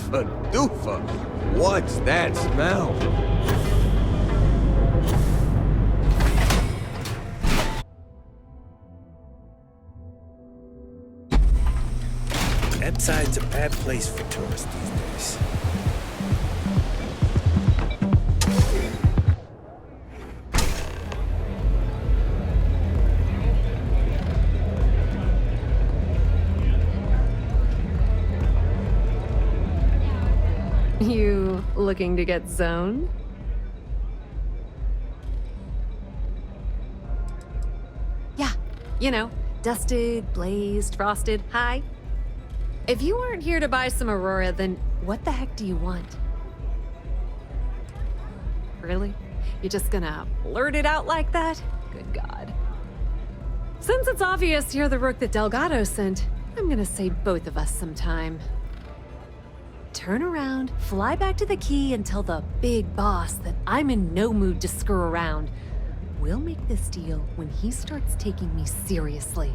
Oofa doofa! What's that smell? That side's a bad place for tourists these days. You looking to get zoned? Yeah, you know, dusted, blazed, frosted, high. If you aren't here to buy some Aurora, then what the heck do you want? Really? You're just gonna blurt it out like that? Good God. Since it's obvious you're the rook that Delgado sent, I'm gonna save both of us some time. Turn around, fly back to the key, and tell the big boss that I'm in no mood to screw around. We'll make this deal when he starts taking me seriously.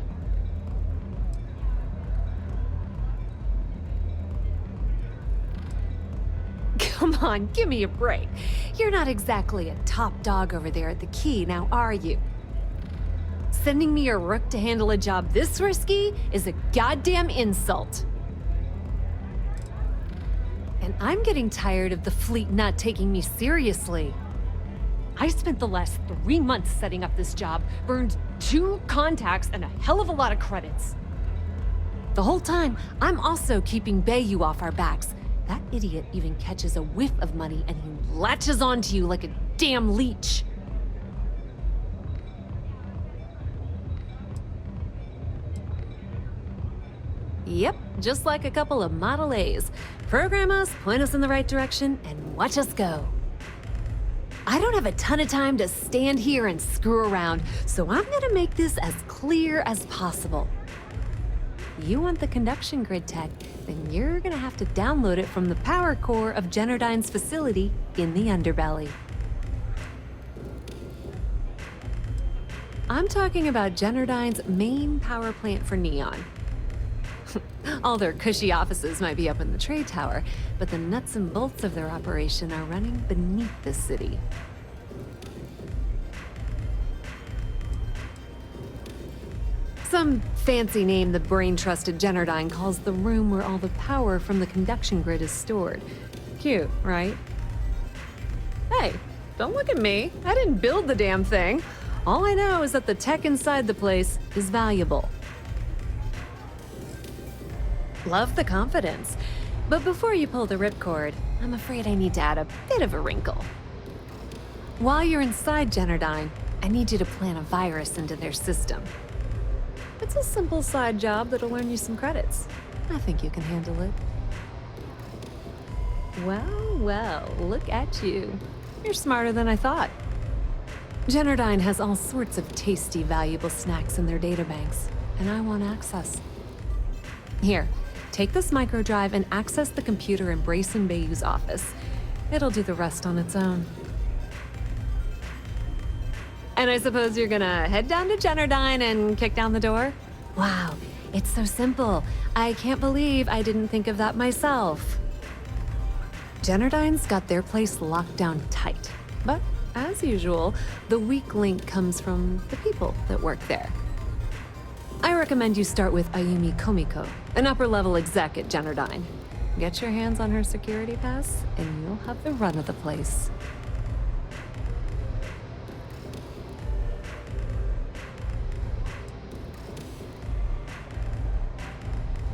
Come on, give me a break. You're not exactly a top dog over there at the key, now are you? Sending me a rook to handle a job this risky is a goddamn insult. And I'm getting tired of the fleet not taking me seriously. I spent the last 3 months setting up this job, burned 2 contacts and a hell of a lot of credits. The whole time, I'm also keeping BAYU off our backs. That idiot even catches a whiff of money and he latches onto you like a damn leech. Yep, just like a couple of Model A's. Program us, point us in the right direction, and watch us go. I don't have a ton of time to stand here and screw around, so I'm gonna make this as clear as possible. You want the conduction grid tech, then you're gonna have to download it from the power core of GENERDYNE's facility in the underbelly. I'm talking about GENERDYNE's main power plant for Neon. All their cushy offices might be up in the trade tower, but the nuts and bolts of their operation are running beneath the city. Some fancy name the brain-trusted GENERDYNE calls the room where all the power from the conduction grid is stored. Cute, right? Hey, don't look at me. I didn't build the damn thing. All I know is that the tech inside the place is valuable. Love the confidence. But before you pull the ripcord, I'm afraid I need to add a bit of a wrinkle. While you're inside GENERDYNE, I need you to plant a virus into their system. It's a simple side job that'll earn you some credits. I think you can handle it. Well, well, look at you. You're smarter than I thought. GENERDYNE has all sorts of tasty, valuable snacks in their databanks, and I want access. Here. Take this microdrive and access the computer in BREYSON BAYU's office. It'll do the rest on its own. And I suppose you're gonna head down to GENERDYNE and kick down the door? Wow, it's so simple. I can't believe I didn't think of that myself. GENERDYNE's got their place locked down tight. But, as usual, the weak link comes from the people that work there. I recommend you start with AYUMI KOMIKO, an upper-level exec at GENERDYNE. Get your hands on her security pass, and you'll have the run of the place.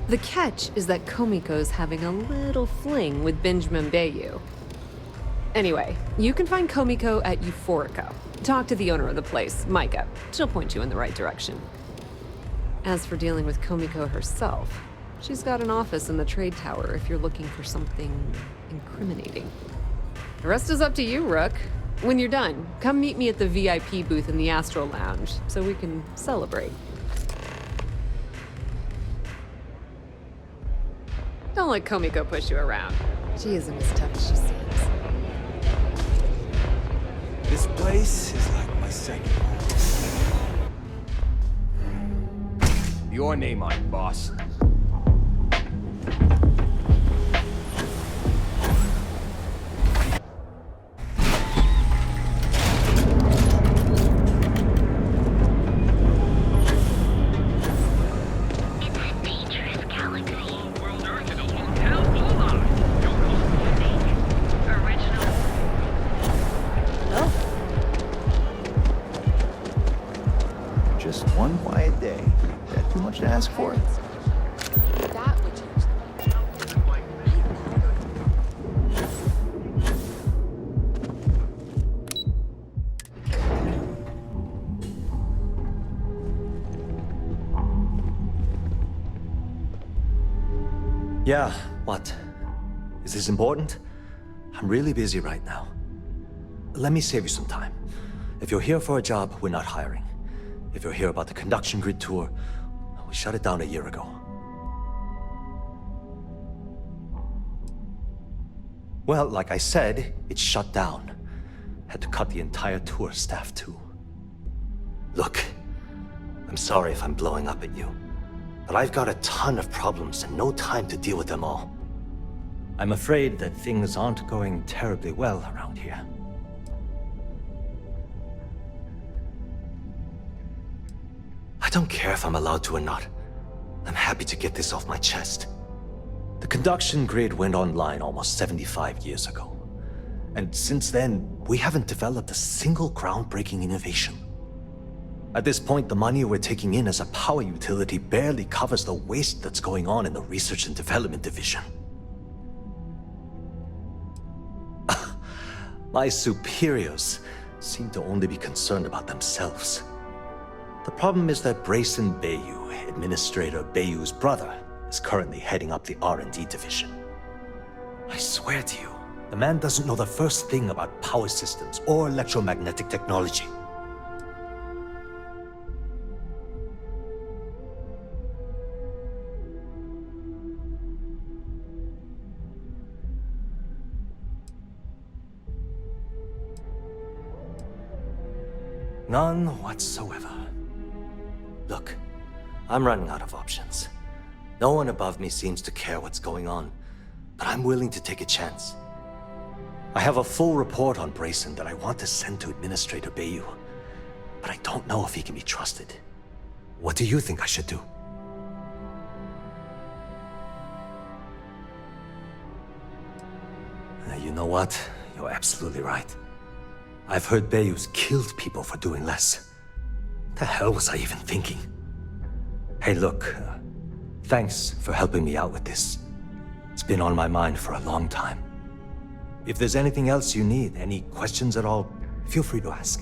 The catch is that KOMIKO's having a little fling with Benjamin BAYU. Anyway, you can find KOMIKO at Euphorica. Talk to the owner of the place, MYKA. She'll point you in the right direction. As for dealing with KOMIKO herself, she's got an office in the trade tower if you're looking for something incriminating. The rest is up to you, Rook. When you're done, come meet me at the VIP booth in the Astral Lounge so we can celebrate. Don't let KOMIKO push you around. She isn't as tough as she seems. This place is like my second home. Your name on it, boss. Yeah, what? Is this important? I'm really busy right now. Let me save you some time. If you're here for a job, we're not hiring. If you're here about the conduction grid tour, we shut it down a year ago. Well, like I said, it's shut down. Had to cut the entire tour staff too. Look, I'm sorry if I'm blowing up at you, but I've got a ton of problems and no time to deal with them all. I'm afraid that things aren't going terribly well around here. I don't care if I'm allowed to or not. I'm happy to get this off my chest. The conduction grid went online almost 75 years ago. And since then, we haven't developed a single groundbreaking innovation. At this point, the money we're taking in as a power utility barely covers the waste that's going on in the research and development division. My superiors seem to only be concerned about themselves. The problem is that BREYSON BAYU, Administrator BAYU's brother, is currently heading up the R&D division. I swear to you, the man doesn't know the first thing about power systems or electromagnetic technology. None whatsoever. Look, I'm running out of options. No one above me seems to care what's going on, but I'm willing to take a chance. I have a full report on BREYSON that I want to send to Administrator BAYU, but I don't know if he can be trusted. What do you think I should do? You know what? You're absolutely right. I've heard BAYU's killed people for doing less. The hell was I even thinking? Hey, look, thanks for helping me out with this. It's been on my mind for a long time. If there's anything else you need, any questions at all, feel free to ask.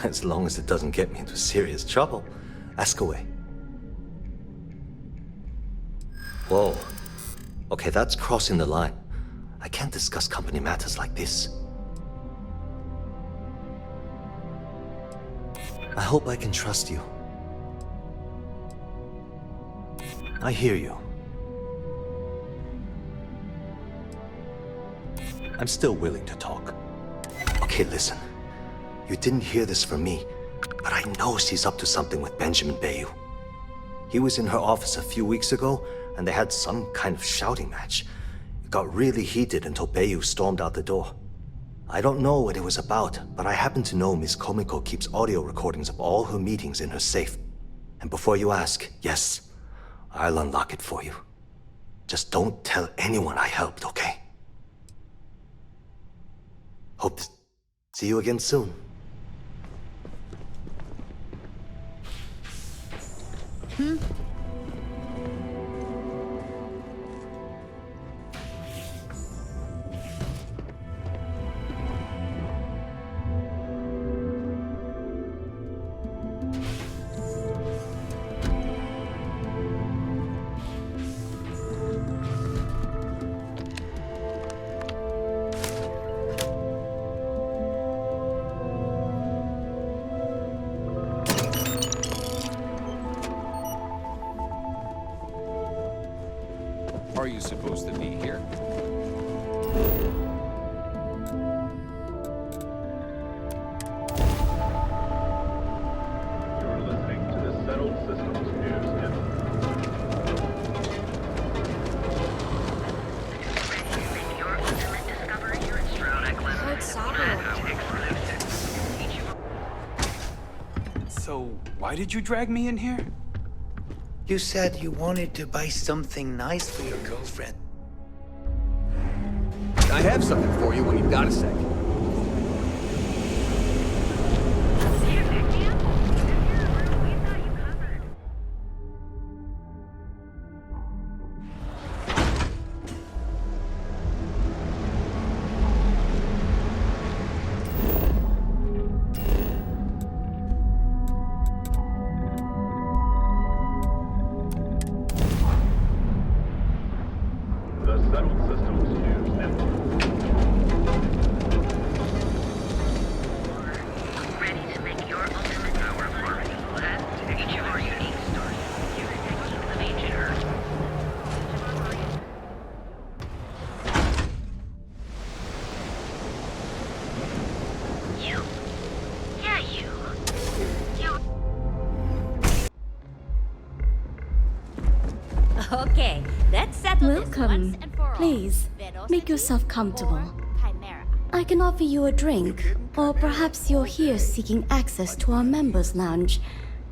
As long as it doesn't get me into serious trouble, ask away. Whoa. Okay, that's crossing the line. I can't discuss company matters like this. I hope I can trust you. I hear you. I'm still willing to talk. Okay, listen. You didn't hear this from me, but I know she's up to something with Benjamin BAYU. He was in her office a few weeks ago, and they had some kind of shouting match. It got really heated until BAYU stormed out the door. I don't know what it was about, but I happen to know Miss KOMIKO keeps audio recordings of all her meetings in her safe. And before you ask, yes, I'll unlock it for you. Just don't tell anyone I helped, okay? Hope to see you again soon. Are you supposed to be here? You're listening to the Settled Systems News Network. Your ultimate discovery here at So, why did you drag me in here? You said you wanted to buy something nice for your girlfriend. I have something for you when you've got a sec. Okay, let's settle this once Welcome. and for all. Please, make yourself comfortable. Chimera. I can offer you a drink, or perhaps you're here seeking access to our members' lounge,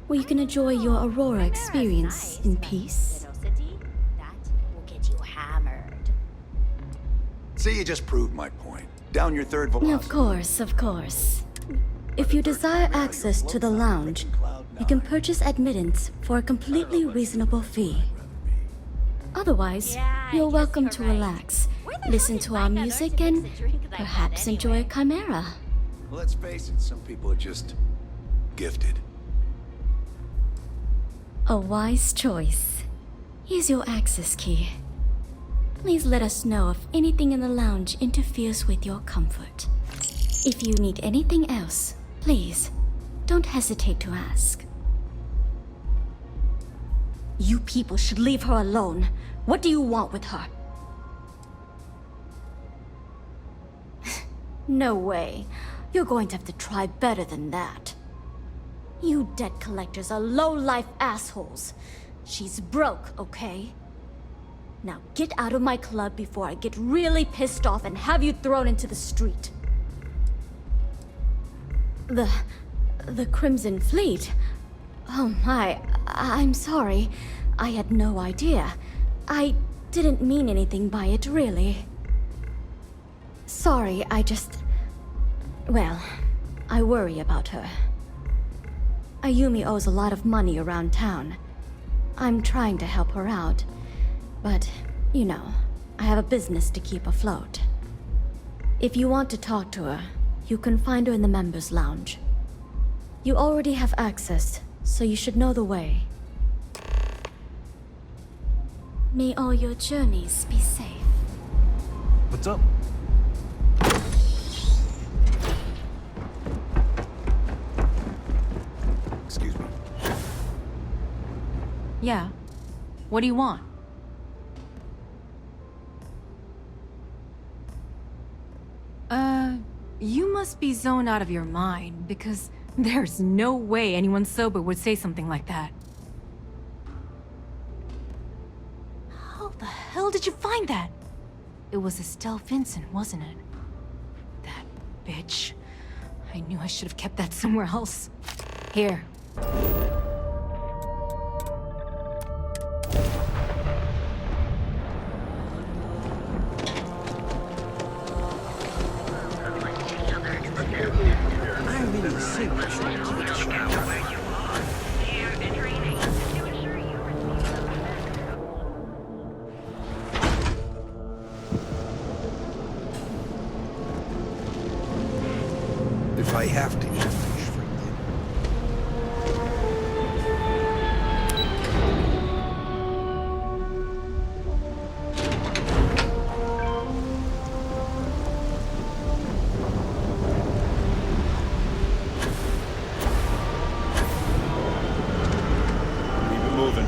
where you can enjoy your Aurora experience in peace. City, that will get you hammered. See, you just proved my point. Down your third velocity. Of course, of course. If you desire access to the lounge, you can purchase admittance for a completely reasonable fee. Otherwise, Yeah, you're I guess welcome you're to right. relax, Where the listen hell did to our Mike music, unearth and the drink that I perhaps bought enjoy a anyway? chimera. Let's face it, some people are just gifted. A wise choice. Here's your access key. Please let us know if anything in the lounge interferes with your comfort. If you need anything else, please, don't hesitate to ask. You people should leave her alone. What do you want with her? No way. You're going to have to try better than that. You debt collectors are low-life assholes. She's broke, okay? Now get out of my club before I get really pissed off and have you thrown into the street. The Crimson Fleet? Oh my, I'm sorry. I had no idea. I didn't mean anything by it, really. Sorry, well, I worry about her. AYUMI owes a lot of money around town. I'm trying to help her out. But, you know, I have a business to keep afloat. If you want to talk to her, you can find her in the members' lounge. You already have access, so you should know the way. May all your journeys be safe. What's up? Excuse me. Yeah. What do you want? You must be zoned out of your mind, because there's no way anyone sober would say something like that. How the hell did you find that? It was Estelle Vincent, wasn't it? That bitch. I knew I should have kept that somewhere else. Here. If I have to eat fish for dinner. Keep it moving.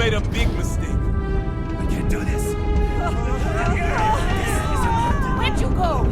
made a big mistake. We can't do this. Where'd you go?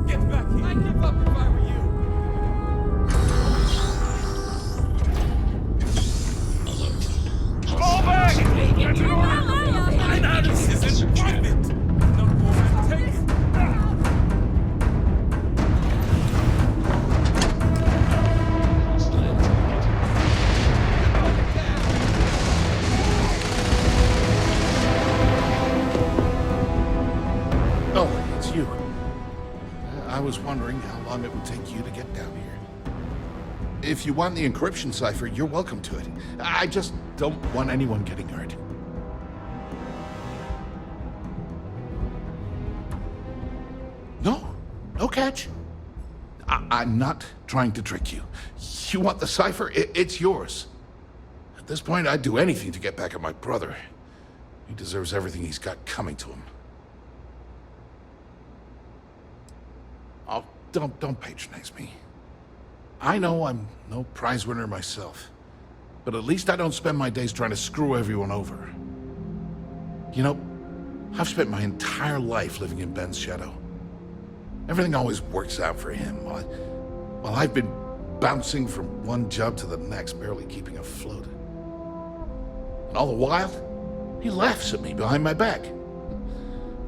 Get back here. I'd give up if I were you. Fall back! Now this isn't worth it. No more take it. Oh, it's you. I was wondering how long it would take you to get down here. If you want the encryption cipher, you're welcome to it. I just don't want anyone getting hurt. No catch. I'm not trying to trick you. You want the cipher? It's yours. At this point, I'd do anything to get back at my brother. He deserves everything he's got coming to him. Oh, don't patronize me. I know I'm no prize winner myself, but at least I don't spend my days trying to screw everyone over. You know, I've spent my entire life living in Ben's shadow. Everything always works out for him, while I've been bouncing from one job to the next, barely keeping afloat. And all the while, he laughs at me behind my back.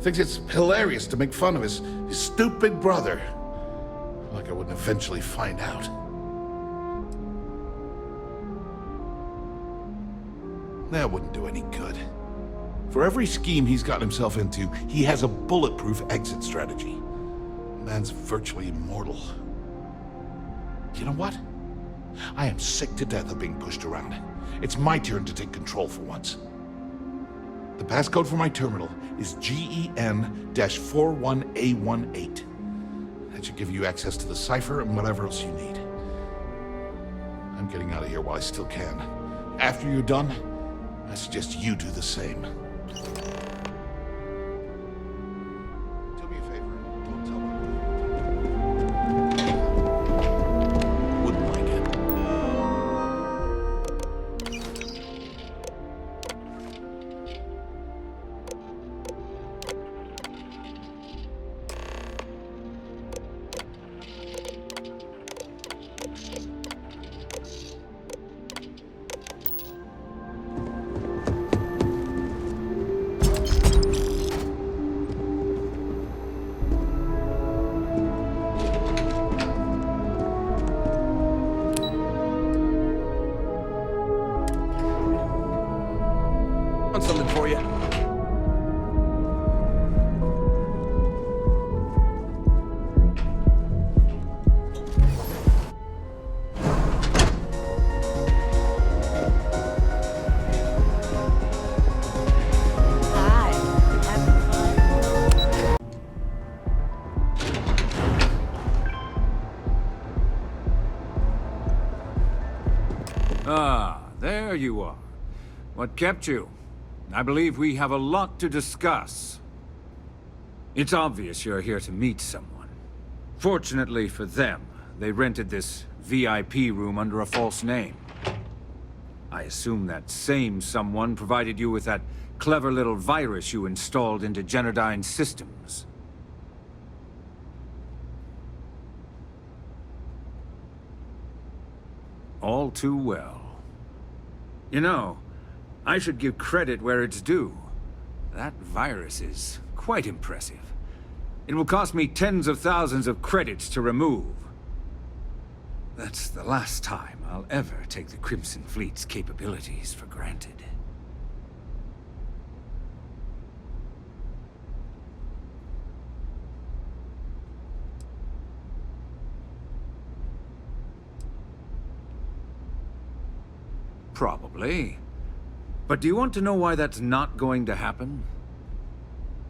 Thinks it's hilarious to make fun of his stupid brother. Like I wouldn't eventually find out. That wouldn't do any good. For every scheme he's gotten himself into, he has a bulletproof exit strategy. Man's virtually immortal. You know what? I am sick to death of being pushed around. It's my turn to take control for once. The passcode for my terminal is GEN-41A18. That should give you access to the cipher and whatever else you need. I'm getting out of here while I still can. After you're done, I suggest you do the same. Do me a favor, don't tell me. Wouldn't like it. Something for you. Ah, there you are. What kept you? I believe we have a lot to discuss. It's obvious you're here to meet someone. Fortunately for them, they rented this VIP room under a false name. I assume that same someone provided you with that clever little virus you installed into GENERDYNE's systems. All too well. You know, I should give credit where it's due. That virus is quite impressive. It will cost me tens of thousands of credits to remove. That's the last time I'll ever take the Crimson Fleet's capabilities for granted. Probably. But do you want to know why that's not going to happen?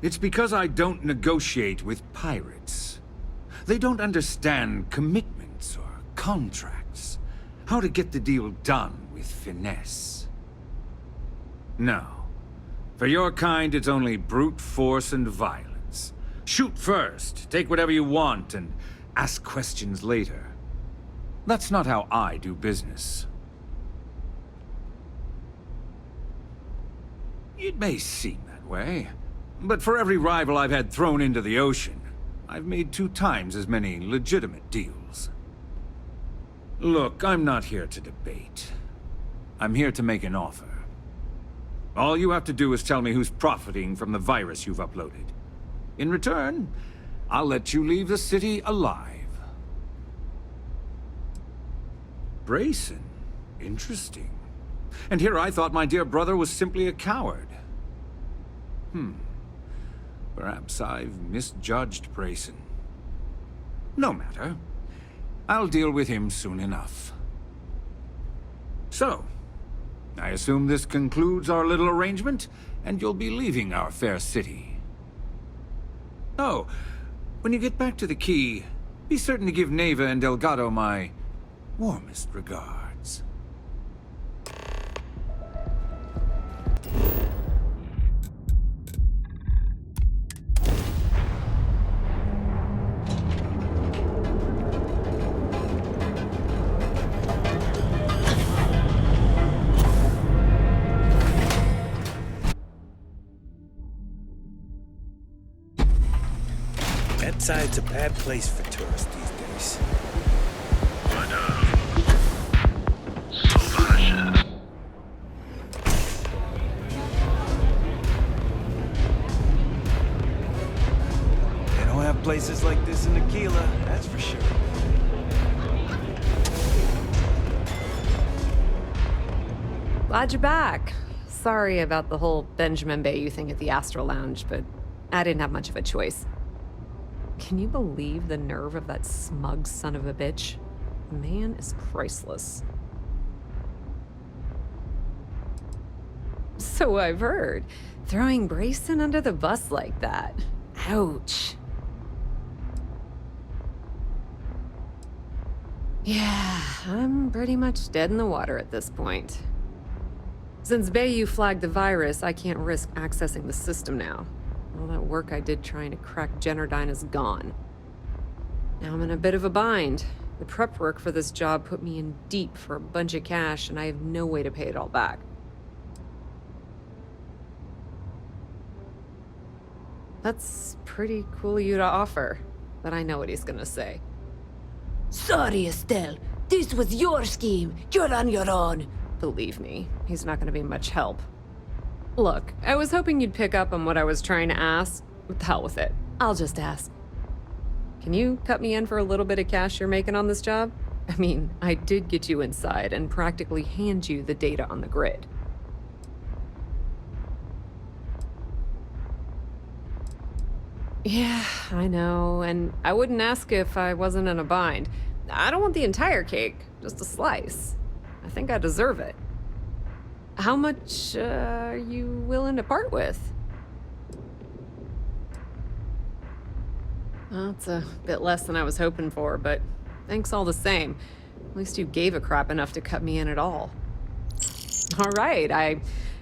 It's because I don't negotiate with pirates. They don't understand commitments or contracts. How to get the deal done with finesse. No. For your kind, it's only brute force and violence. Shoot first, take whatever you want, and ask questions later. That's not how I do business. It may seem that way, but for every rival I've had thrown into the ocean, I've made 2 times as many legitimate deals. Look, I'm not here to debate. I'm here to make an offer. All you have to do is tell me who's profiting from the virus you've uploaded. In return, I'll let you leave the city alive. BREYSON? Interesting. And here I thought my dear brother was simply a coward. Perhaps I've misjudged BREYSON. No matter. I'll deal with him soon enough. So, I assume this concludes our little arrangement, and you'll be leaving our fair city. Oh, when you get back to the key, be certain to give NAEVA and Delgado my warmest regards. That side's a bad place for tourists these days. SAUVAGE'S. They don't have places like this in Aquila, that's for sure. Glad you're back. Sorry about the whole Benjamin BAYU thing at the Astral Lounge, but I didn't have much of a choice. Can you believe the nerve of that smug son of a bitch? The man is priceless. So I've heard. Throwing BREYSON under the bus like that. Ouch. Yeah, I'm pretty much dead in the water at this point. Since BAYU flagged the virus, I can't risk accessing the system now. All that work I did trying to crack GENERDYNE is gone. Now I'm in a bit of a bind. The prep work for this job put me in deep for a bunch of cash, and I have no way to pay it all back. That's pretty cool of you to offer, but I know what he's gonna say. Sorry, Estelle. This was your scheme. You're on your own. Believe me, he's not gonna be much help. Look, I was hoping you'd pick up on what I was trying to ask. What the hell with it? I'll just ask. Can you cut me in for a little bit of cash you're making on this job? I mean, I did get you inside and practically hand you the data on the grid. Yeah, I know, and I wouldn't ask if I wasn't in a bind. I don't want the entire cake, just a slice. I think I deserve it. How much are you willing to part with? Well, it's a bit less than I was hoping for, but thanks all the same. At least you gave a crap enough to cut me in at all. All right, I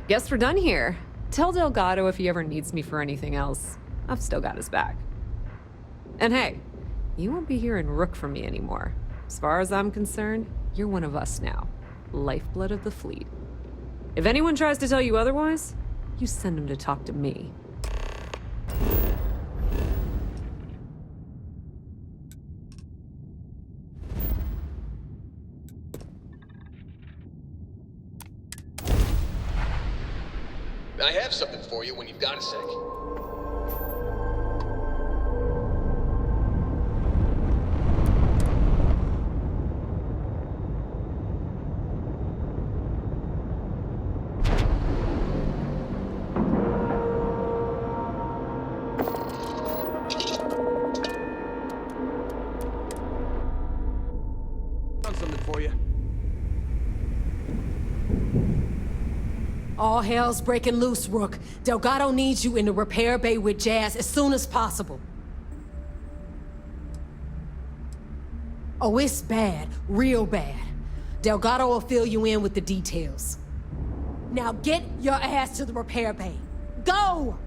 guess we're done here. Tell Delgado if he ever needs me for anything else. I've still got his back. And hey, you won't be hearing Rook from me anymore. As far as I'm concerned, you're one of us now. Lifeblood of the fleet. If anyone tries to tell you otherwise, you send them to talk to me. I have something for you when you've got a sec. Found something for you. All hell's breaking loose, Rook. Delgado needs you in the repair bay with Jazz as soon as possible. Oh, it's bad. Real bad. Delgado will fill you in with the details. Now get your ass to the repair bay. Go!